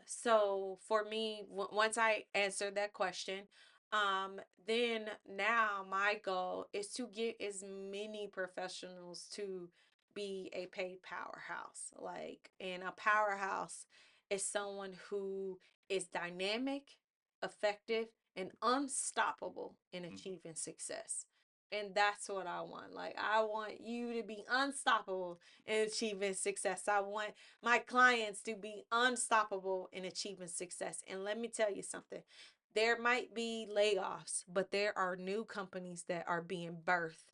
So for me, once I answered that question, then now my goal is to get as many professionals to be a paid powerhouse. Like, and a powerhouse is someone who is dynamic, effective, and unstoppable in Mhm. achieving success. And that's what I want. Like, I want you to be unstoppable in achieving success. I want my clients to be unstoppable in achieving success. And let me tell you something, there might be layoffs, but there are new companies that are being birthed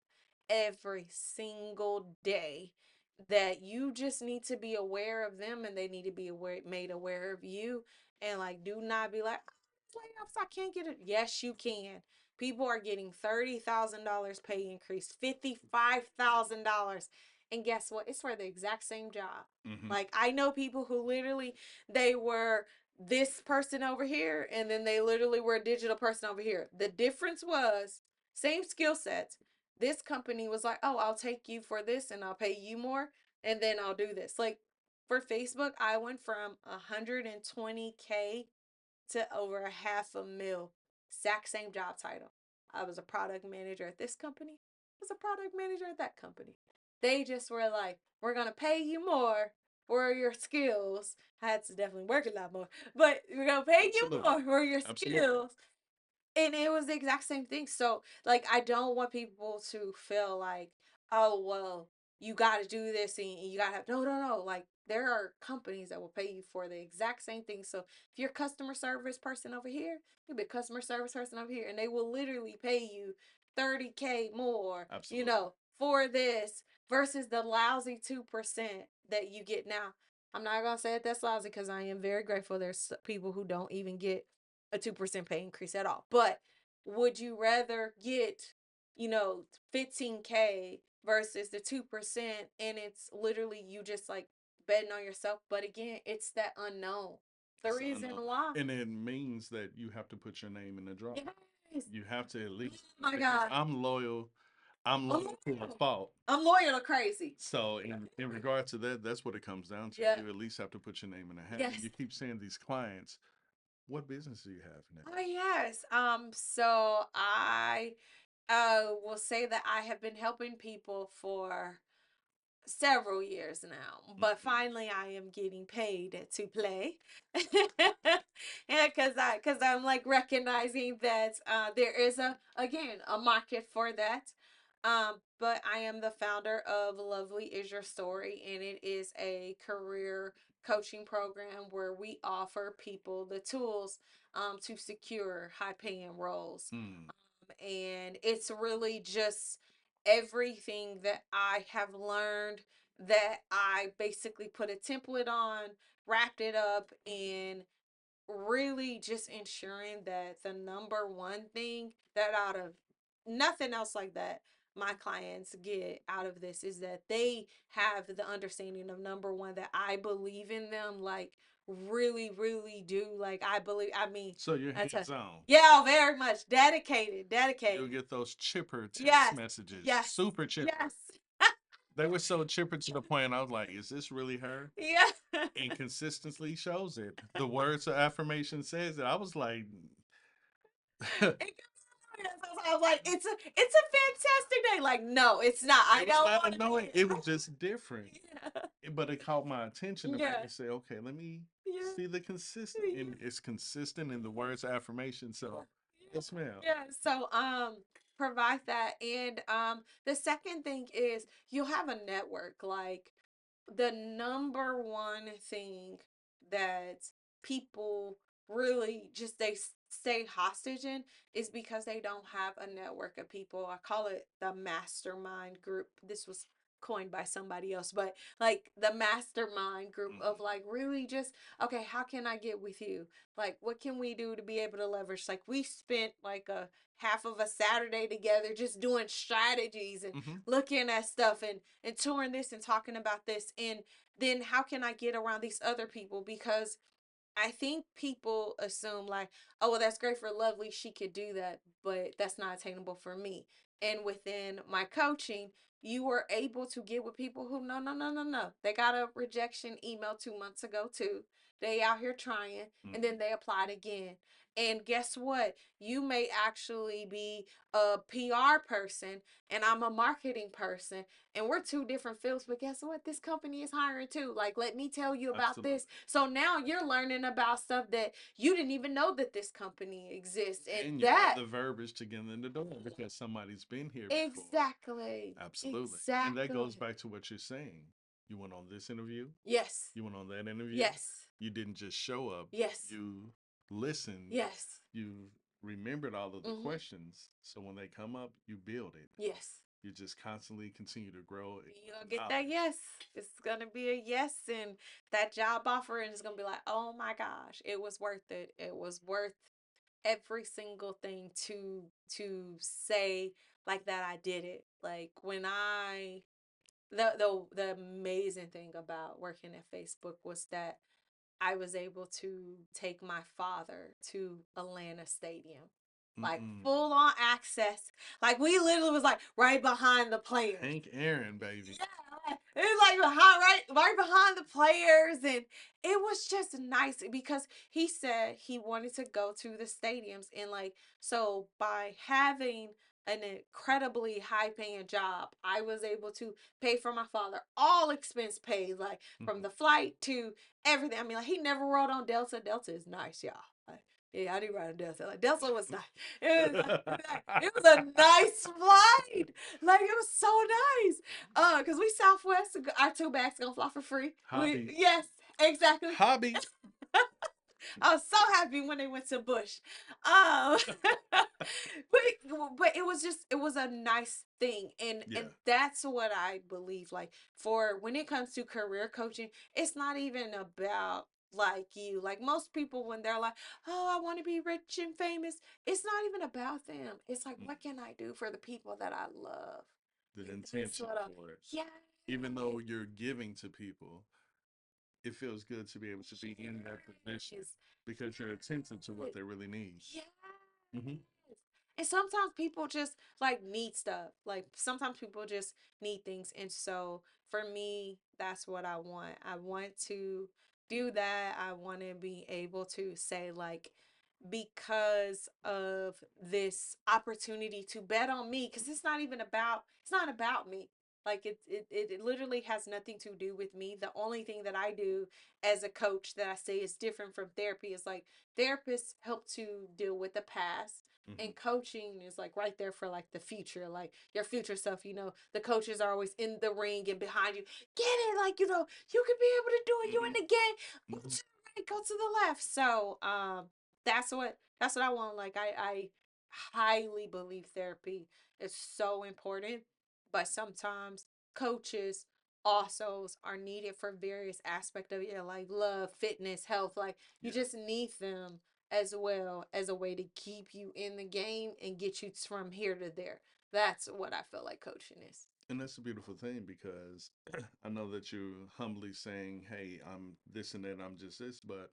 every single day that you just need to be aware of them, and they need to be made aware of you. And like, do not be like, "Oh, layoffs, I can't get it." Yes, you can. People are getting $30,000 pay increase, $55,000. And guess what? It's for the exact same job. Hmm. Like, I know people who literally, they were this person over here, and then they literally were a digital person over here. The difference was same skill sets. This company was like, oh, I'll take you for this and I'll pay you more and then I'll do this. Like for Facebook, I went from 120K to over a half a mil. Exact same job title. I was a product manager at this company. I was a product manager at that company. They just were like, we're gonna pay you more for your skills. I had to definitely work a lot more, but we're gonna pay you Absolutely. more for your Absolutely. skills. And it was the exact same thing. So, like, I don't want people to feel like, oh, well, you got to do this and you got to have, no, no, no. Like, there are companies that will pay you for the exact same thing. So, if you're a customer service person over here, you'll be a customer service person over here, and they will literally pay you 30K more, Absolutely. for this versus the lousy 2% that you get now. I'm not going to say that that's lousy because I am very grateful. There's people who don't even get a 2% pay increase at all. But would you rather get, 15K versus the 2% and it's literally you just like betting on yourself? But again, it's that unknown. The It's reason unknown. why. And it means that you have to put your name in the drawing. Yes. You have to at Oh least, my because God. I'm loyal. I'm loyal to a Oh, fault. I'm loyal to crazy. So in regard to that, that's what it comes down to. Yeah. You at least have to put your name in a hat. And Yes. you keep saying these clients, what business do you have now? Oh yes. So I will say that I have been helping people for several years now, but Mm-hmm. finally I am getting paid to play. And because I'm like recognizing that there is a again a market for that. But I am the founder of Lovely Is Your Story, and it is a career coaching program where we offer people the tools to secure high paying roles. Mm. And it's really just everything that I have learned that I basically put a template on, wrapped it up, and really just ensuring that the number one thing that out of nothing else like that my clients get out of this is that they have the understanding of number one that I believe in them, like really really do, like I believe, I mean, So you're that's a hands on. yeah, very much dedicated, You'll dedicated. get those chipper text Yes, messages, yes, super chipper. yes. They were so chipper to the point I was like, is this really her? Yeah. And consistently shows it. The words of affirmation says it. I was like, it It I was like, it's a fantastic day. Like, no, it's not. I was don't not want to be annoying. It was just different. here. But it caught my attention to make Yeah. me say, okay, let me Yeah. see the consistent. Yeah. And it's consistent in the words of affirmation. So, yes, ma'am. Yeah. So provide that. And the second thing is you'll have a network. Like the number one thing that people really just they stay hostage in is because they don't have a network of people. I call it the mastermind group. This was coined by somebody else, but like the mastermind group of Mm-hmm. like really just okay, how can I get with you? Like what can we do to be able to leverage? Like we spent like a half of a Saturday together just doing strategies and Mm-hmm. looking at stuff and touring this and talking about this, and then how can I get around these other people? Because I think people assume like, oh well, that's great for Lovely, she could do that, but that's not attainable for me. And within my coaching, you were able to get with people who no no no no no, they got a rejection email 2 months ago too. They out here trying, and Mm-hmm. then they applied again. And guess what? You may actually be a PR person and I'm a marketing person, and we're two different fields, but guess what? This company is hiring too. Like, let me tell you about Absolutely. this. So now you're learning about stuff that you didn't even know that this company exists. And And you have that the verbiage to get in the door because somebody's been here before. exactly. Absolutely. And that goes Exactly. back to what you're saying. You went on this interview, Yes. you went on that interview. Yes. You didn't just show up, Yes. you listened, Yes. you remembered all of the Mm-hmm. questions. So when they come up, you build it. Yes. You just constantly continue to grow You're gonna get that knowledge. yes. It's gonna be a yes, and that job offer and it's gonna be like, oh my gosh, it was worth it. It was worth every single thing to say like that I did it. Like when I the amazing thing about working at Facebook was that I was able to take my father to Atlanta Stadium. like Mm-mm. full on access. Like we literally was like right behind the players. Hank Aaron, baby. Yeah, it was like behind, right behind the players, and it was just nice because he said he wanted to go to the stadiums, and like so by having an incredibly high paying job, I was able to pay for my father all expense paid, like from Mhm. the flight to everything. I mean, like he never rode on Delta. Delta is nice, y'all. Like, yeah, I did ride on Delta. Like Delta was nice. It was a nice flight. Like it was so nice. Cause we Southwest, our two bags gonna fly for free. We Hobby. yes, exactly. Hobby. I was so happy when they went to Bush. Um, but it was just it was a nice thing, and Yeah. that's what I believe. Like for when it comes to career coaching, it's not even about like you. Like most people when they're like, oh, I want to be rich and famous, it's not even about them. It's like, Mm. what can I do for the people that I love? The Like that's intention what I, for it. yeah. Even though you're giving to people, it feels good to be able to be in that position Yes. because you're attentive to what they really need. Yes. Hmm. And sometimes people just like need stuff. Like sometimes people just need things. And so for me, that's what I want. I want to do that. I want to be able to say, like, because of this opportunity to bet on me, because it's not about me. Like it literally has nothing to do with me. The only thing that I do as a coach that I say is different from therapy is like therapists help to deal with the past, Hmm. and coaching is like right there for like the future, like your future stuff. The coaches are always in the ring and behind you. Get it, like you could be able to do it. You Hmm. in the game. Go to Hmm. the right, go to the left. So that's what I want. Like I highly believe therapy is so important, but sometimes coaches also are needed for various aspects of your life, love, fitness, health. Like you Yeah. just need them as well as a way to keep you in the game and get you from here to there. That's what I feel like coaching is. And that's a beautiful thing because I know that you're humbly saying, hey, I'm this and that, I'm just this, but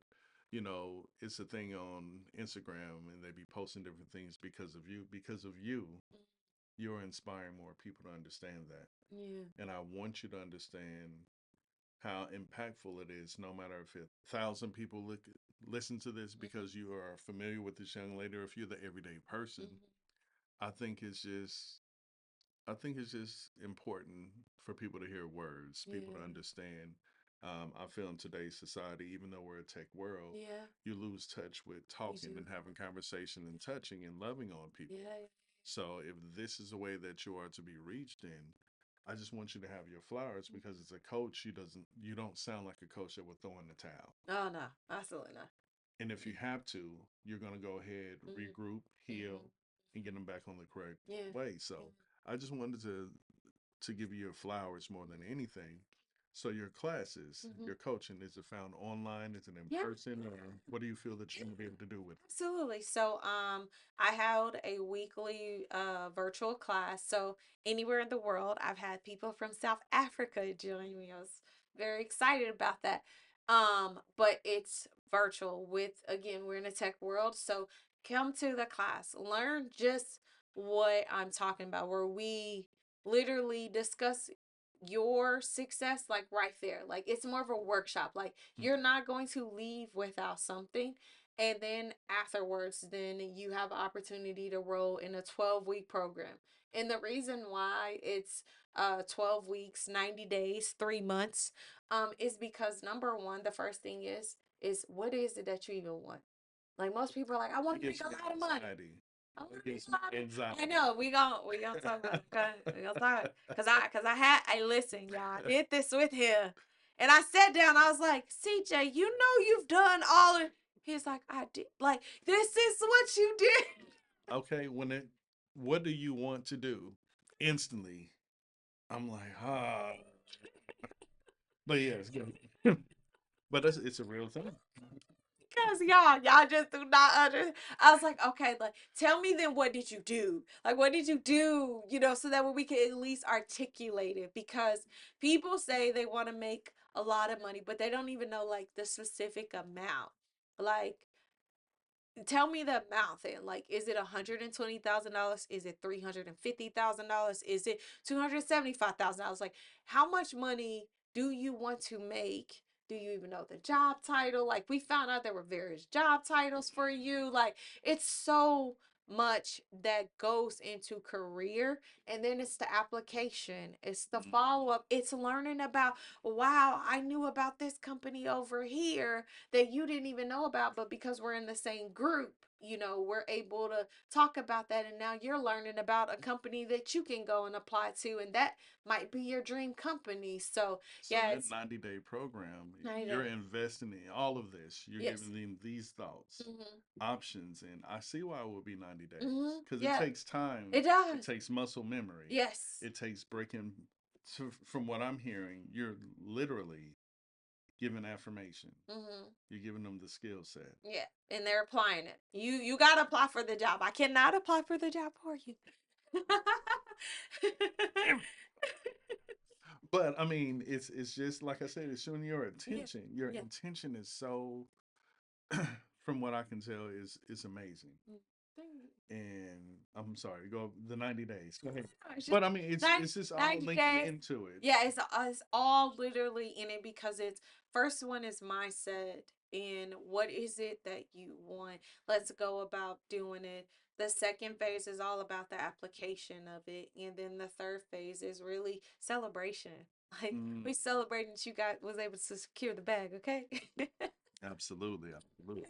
it's a thing on Instagram and they be posting different things because of you. Because of you, you're inspiring more people to understand that. Yeah. And I want you to understand how impactful it is, no matter if 1,000 people listen to this because you are familiar with this young lady or if you're the everyday person. Mm-hmm. I think it's just I think it's just important for people to hear words, people to Yeah. understand. I feel in today's society, even though we're a tech world, Yeah. you lose touch with You talking do. and having conversation and touching and loving on people. Yeah. So if this is a way that you are to be reached in, I just want you to have your flowers because as a coach, you don't sound like a coach that would throw in the towel. Oh no, absolutely not. And if you have to, you're going to go ahead, Mm-hmm. regroup, heal, Mm-hmm. and get them back on the correct Yeah. way. So I just wanted to give you your flowers more than anything. So your classes, Mm-hmm. your coaching, is it found online? Is it in Yeah. person? Or what do you feel that you're going to be able to do with Absolutely. So, I held a weekly virtual class. So, anywhere in the world, I've had people from South Africa join me. I was very excited about that. But it's virtual with, again, we're in a tech world. So, come to the class, learn just what I'm talking about, where we literally discuss your success like right there. Like it's more of a workshop. Like it? you're not going to leave without something, and then afterwards, then you have opportunity to roll in a 12-week program. And the reason why it's 12 weeks, 90 days, 3 months, is because number one, the first thing is what is it that you even want? Like most people are like, I want It to make gives a me lot of money. anxiety. I want It to make gives a me lot of I anxiety. know we gonna talk about it, okay? We gonna talk cause I had I listen, y'all. I did this with him. And I sat down, I was like, CJ, you know you've done all of he's like, I did like this is what you did. Okay, what do you want to do? Instantly, I'm like, but yeah, it's good. But it's a real thing. Cause y'all just do not under. I was like, okay, like tell me then what did you do? Like what did you do? So that way we can at least articulate it. Because people say they want to make a lot of money, but they don't even know like the specific amount. Like tell me the amount then. Like, is it $120,000? Is it $350,000? Is it $275,000? Like, how much money do you want to make? Do you even know the job title? Like, we found out there were various job titles for you. Like, it's so much that goes into career, and then it's the application, it's the Mm. follow-up, it's learning about, wow, I knew about this company over here that you didn't even know about, but because we're in the same group, we're able to talk about that. And now you're learning about a company that you can go and apply to, and that might be your dream company. So, So yeah, that it's 90-day program, 90 you're days. investing in all of this. You're Yes. giving them these thoughts, Mm-hmm. options, and I see why it would be 90 days Mm-hmm. because it Yeah, takes time. it It does. takes muscle memory. Yes. It takes breaking. From what I'm hearing, you're literally giving affirmation. Mm-hmm. You're giving them the skill set. Yeah, and they're applying it. You got to apply for the job. I cannot apply for the job for you. But I mean, it's just like I said, it's showing your Yeah. attention. Your Yeah. intention is so, from what I can tell, is amazing. Mm. And I'm sorry, go the 90 days. Go ahead. It's just But I mean, it's 90, it's just all 90 linking days. into it. Yeah, it's all literally in it, because it's first one is mindset and what is it that you want. Let's go about doing it. The second phase is all about the application of it, and then the third phase is really celebration. Like, Mm, we celebrating that you got was able to secure the bag, okay? absolutely, absolutely.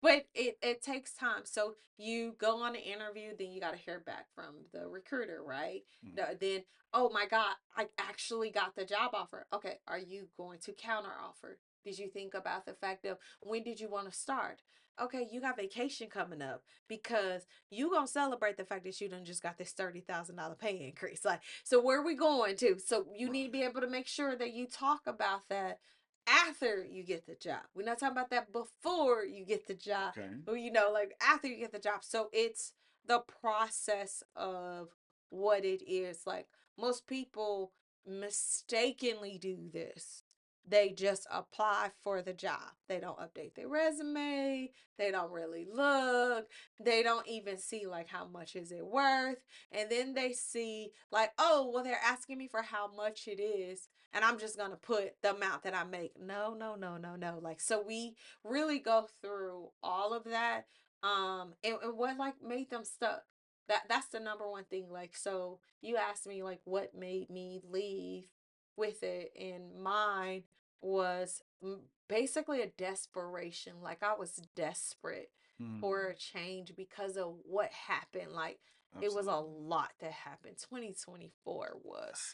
but it takes time. So you go on an interview, then you got to hear back from the recruiter, right? Mm, Then, oh my god, I actually got the job offer. Okay, are you going to counter offer? Did you think about the fact of when did you want to start? Okay, you got vacation coming up, because you gonna celebrate the fact that you done just got this $30,000 pay increase. Like, so where are we going to? So you need to right. be able to make sure that you talk about that after you get the job. We're not talking about that before you get the job. Okay. Or, like after you get the job. So it's the process of what it is. Like, most people mistakenly do this. They just apply for the job. They don't update their resume. They don't really look. They don't even see like how much is it worth. And then they see like, oh, well, they're asking me for how much it is, and I'm just gonna put the amount that I make. No, no, no, no, no. Like, so we really go through all of that. And what like made them stuck. That's the number one thing. Like, so you asked me like what made me leave with it, and mine was basically a desperation. Like, I was desperate for Mm, a change because of what happened. Like, it was a absolutely. lot that happened. 2024 was,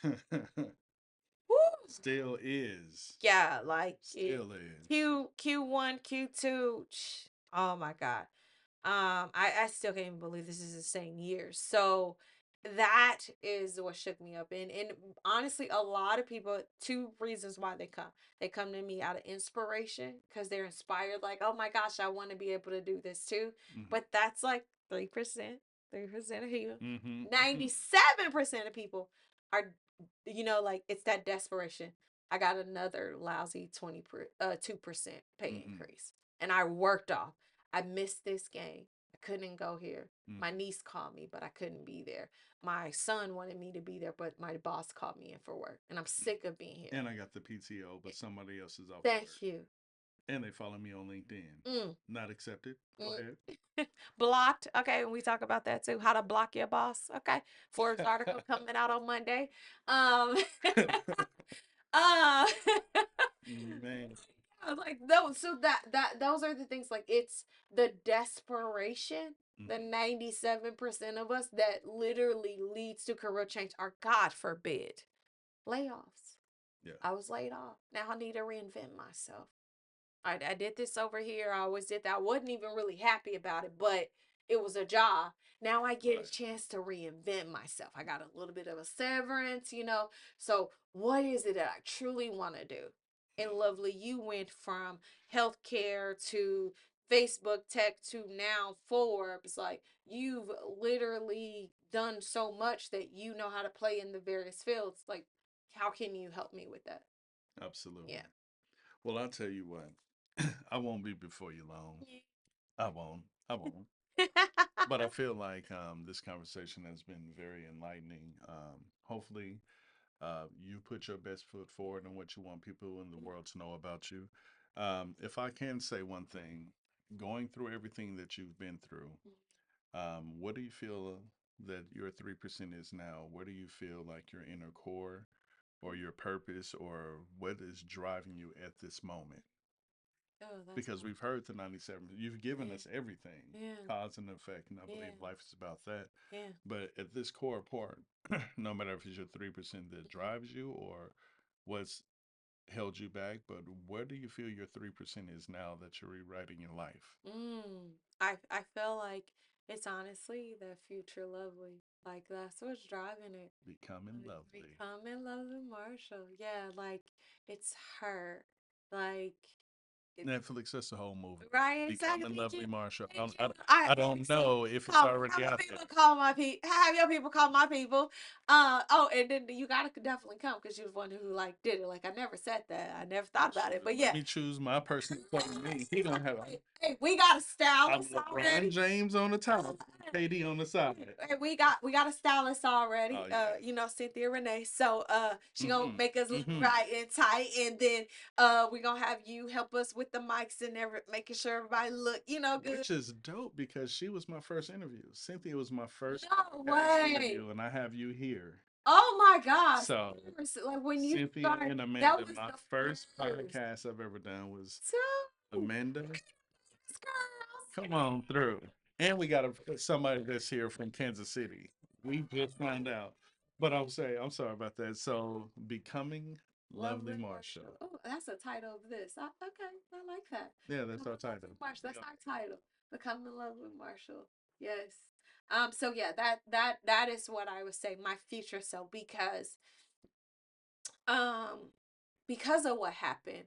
Still is. yeah, like it. Still is. Q1, Q2. Oh my God. I still can't even believe this is the same year. So that is what shook me up. And honestly, a lot of people, two reasons why they come. They come to me out of inspiration because they're inspired, like, oh my gosh, I want to be able to do this too. Mm-hmm. But that's like 3%, 3% of people. Mm-hmm. 97% of people are, like, it's that desperation. I got another lousy 2% pay Mm-hmm. increase. And I worked off. I missed this game. I couldn't go here. My Mm-hmm. niece called me, but I couldn't be there. My son wanted me to be there, but my boss called me in for work. And I'm sick of being here. And I got the PTO, but somebody else is off of Thank work. you. And they follow me on LinkedIn. Mm, Not accepted. Go mm. Blocked. Okay, and we talk about that too. How to block your boss. Okay. Forbes article coming out on Monday. Um ahead. uh Man. like those, so that those are the things. Like, it's the desperation, the Mm-hmm. 97% of us, that literally leads to career change, or God forbid, layoffs. Yeah. I was laid off. Now I need to reinvent myself. I did this over here. I always did that. I wasn't even really happy about it, but it was a job. Now I get a Right. chance to reinvent myself. I got a little bit of a severance. So, what is it that I truly want to do? And Lovely, you went from healthcare to Facebook tech to now Forbes. Like, you've literally done so much that you know how to play in the various fields. Like, how can you help me with that? Absolutely. Yeah. Well, I'll tell you what. I won't be before you long. I won't. I won't. But I feel like this conversation has been very enlightening. Hopefully, you put your best foot forward and what you want people in the world to know about you. If I can say one thing, going through everything that you've been through, what do you feel that your 3% is now? What do you feel like your inner core or your purpose or what is driving you at this moment? Oh, that's Because we've heard the 97, you've given yeah, us everything, yeah, cause and effect, and I believe yeah, life is about that. yeah. But at this core part, no matter if it's your 3% that drives you or what's held you back, but where do you feel your 3% is now that you're rewriting your life? I feel like it's honestly the future lovely. Like that's what's driving it. Becoming Like lovely. becoming lovely Marshall. Yeah, like it's her. Like it, Netflix, that's the whole movie. right, exactly. Becoming Thank you. lovely, Marshall. Thank you. I don't So know if it's call already have your out there. people call my people. Have your people call my people. Oh, and then you gotta definitely come because you're the one who like did it. Like I never said that. I never thought about it. Shoot, But let yeah. me choose my person to play me. He don't have. Hey, we got a I'm stylist LeBron already. James on the top, KD on the side. Hey, we got a stylist already. Oh yeah. Cynthia Renee. So she gonna Mm-hmm. make us look Mm-hmm. right and tight, and then we gonna have you help us with the mics and making sure everybody look good. Which is dope because she was my first interview. Cynthia was my first No podcast way. interview, and I have you here. Oh my gosh. So Seriously, like when you Cynthia started, and that Amanda, was my the first first. podcast I've ever done was So, Amanda. girls. Come on through. And we got somebody that's here from Kansas City. We just found out. But I'm sorry about that. So, becoming Lovely Lovely Marshall. Marshall. Oh, that's the title of this. Okay, I like that. Yeah, that's our Becoming title. Lovely Marshall. That's Yeah. our title. Becoming Lovely Marshall. Yes. So yeah, that is what I would say. My future self, um because of what happened,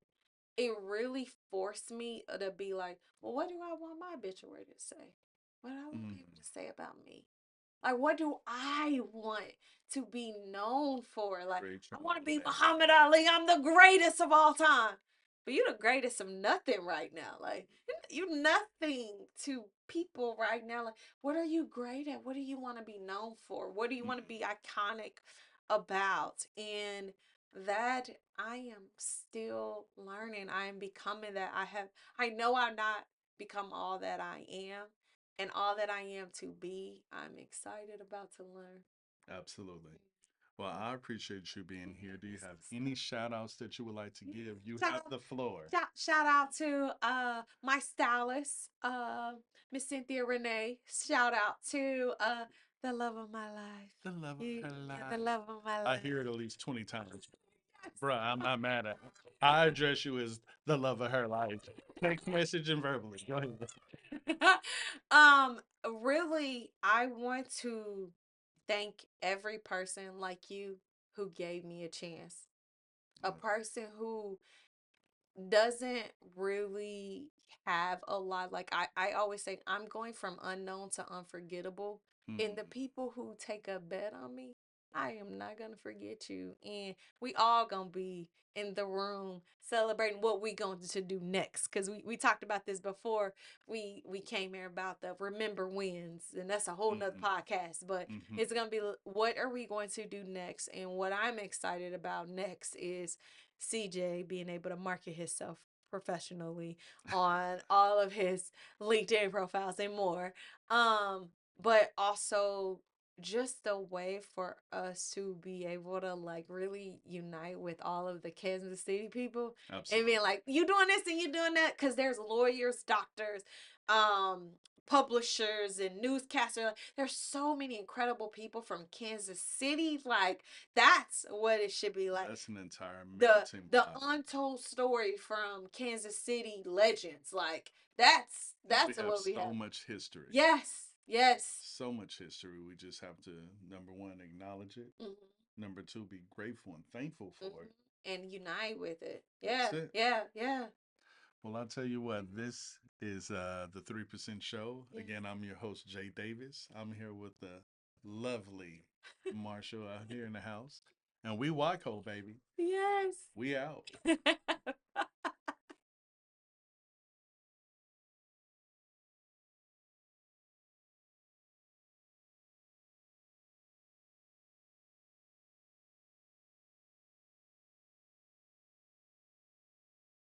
it really forced me to be like, well, what do I want my obituary to say? What do I want Mm, people to say about me? Like, what do I want to be known for? Like, great I want to be transition. Muhammad Ali. I'm the greatest of all time. But you're the greatest of nothing right now. Like, you're nothing to people right now. Like, what are you great at? What do you want to be known for? What do you want to Mm, be iconic about? And that I am still learning. I am becoming that. I know I'm not become all that I am and all that I am to be. I'm excited about to learn. absolutely. Well, I appreciate you being here. Do you have any shout outs that you would like to Yeah. give? You Shout have out, the floor. shout out to my stylist, Miss Cynthia Renee. Shout out to the love of my life. The love of her Yeah, the life. love of my I life. hear it at least 20 times. Bruh, I'm not mad at it. I address you as the love of her life. Text message and verbally. Go ahead. um, really, I want to thank every person like you who gave me a chance. A person who doesn't really have a lot, like I always say I'm going from unknown to unforgettable, and the Mm, people who take a bet on me, I am not gonna forget you, and we all gonna be in the room celebrating what we going to do next, because we talked about this before we came here about the remember wins, and that's a whole nother mm, podcast, but mm, it's gonna be what are we going to do next, and what I'm excited about next is CJ being able to market himself professionally on all of his LinkedIn profiles and more. Um, but also just a way for us to be able to like really unite with all of the Kansas City people and absolutely. being like, you doing this and you doing that, because there's lawyers, doctors, um, publishers and newscasters. There's so many incredible people from Kansas City. Like that's what it should be like. That's an entire the melting the pot. untold story from Kansas City legends. Like that's And we that's have what we so have. much history. Yes, yes. So much history. We just have to, number one, acknowledge it. Hmm. Number two, be grateful and thankful Hmm. for it. And unite with it. That's Yeah, it. yeah, yeah, Well, I'll tell you what, this is the 3% show. yeah. Again, I'm your host, Jay Davis. I'm here with the lovely Marshall out here in the house. And we Waco, baby. Yes. We out.